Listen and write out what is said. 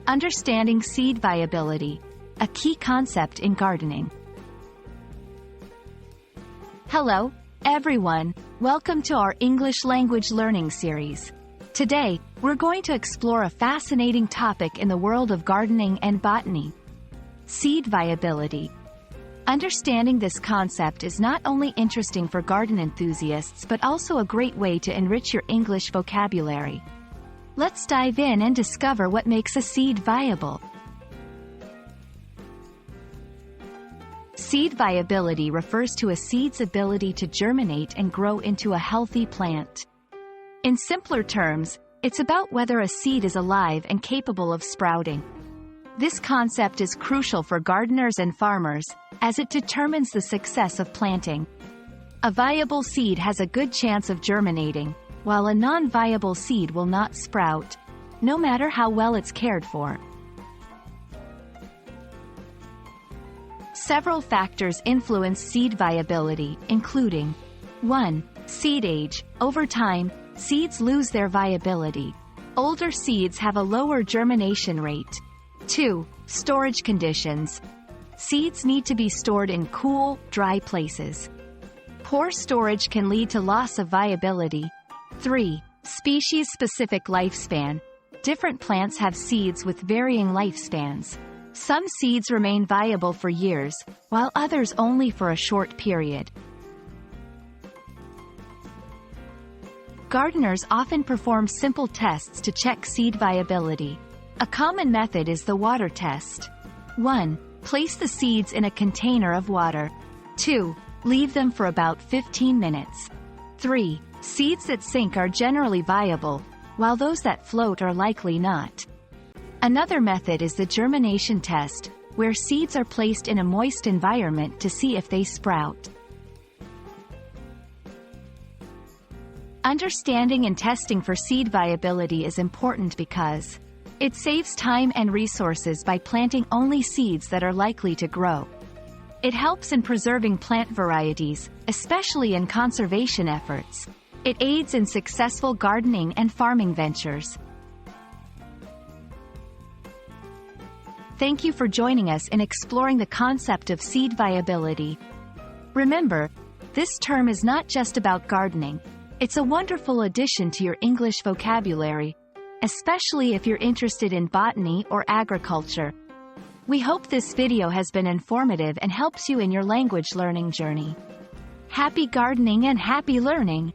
Understanding seed viability, a key concept in gardening. Hello, everyone. Welcome to our English language learning series. Today, we're going to explore a fascinating topic in the world of gardening and botany: seed viability. Understanding this concept is not only interesting for garden enthusiasts but also a great way to enrich your English vocabulary. Let's dive in and discover what makes a seed viable. Seed viability refers to a seed's ability to germinate and grow into a healthy plant. In simpler terms, it's about whether a seed is alive and capable of sprouting. This concept is crucial for gardeners and farmers, as it determines the success of planting. A viable seed has a good chance of germinating, while a non-viable seed will not sprout, no matter how well it's cared for. Several factors influence seed viability, including 1. Seed age. Over time, seeds lose their viability. Older seeds have a lower germination rate. 2. Storage conditions. Seeds need to be stored in cool, dry places. Poor storage can lead to loss of viability. 3. Species-specific lifespan. Different plants have seeds with varying lifespans. Some seeds remain viable for years, while others only for a short period. Gardeners often perform simple tests to check seed viability. A common method is the water test. 1. Place the seeds in a container of water. 2. Leave them for about 15 minutes. 3. Seeds that sink are generally viable, while those that float are likely not. Another method is the germination test, where seeds are placed in a moist environment to see if they sprout. Understanding and testing for seed viability is important because it saves time and resources by planting only seeds that are likely to grow. It helps in preserving plant varieties, especially in conservation efforts. It aids in successful gardening and farming ventures. Thank you for joining us in exploring the concept of seed viability. Remember, this term is not just about gardening. It's a wonderful addition to your English vocabulary, especially if you're interested in botany or agriculture. We hope this video has been informative and helps you in your language learning journey. Happy gardening and happy learning!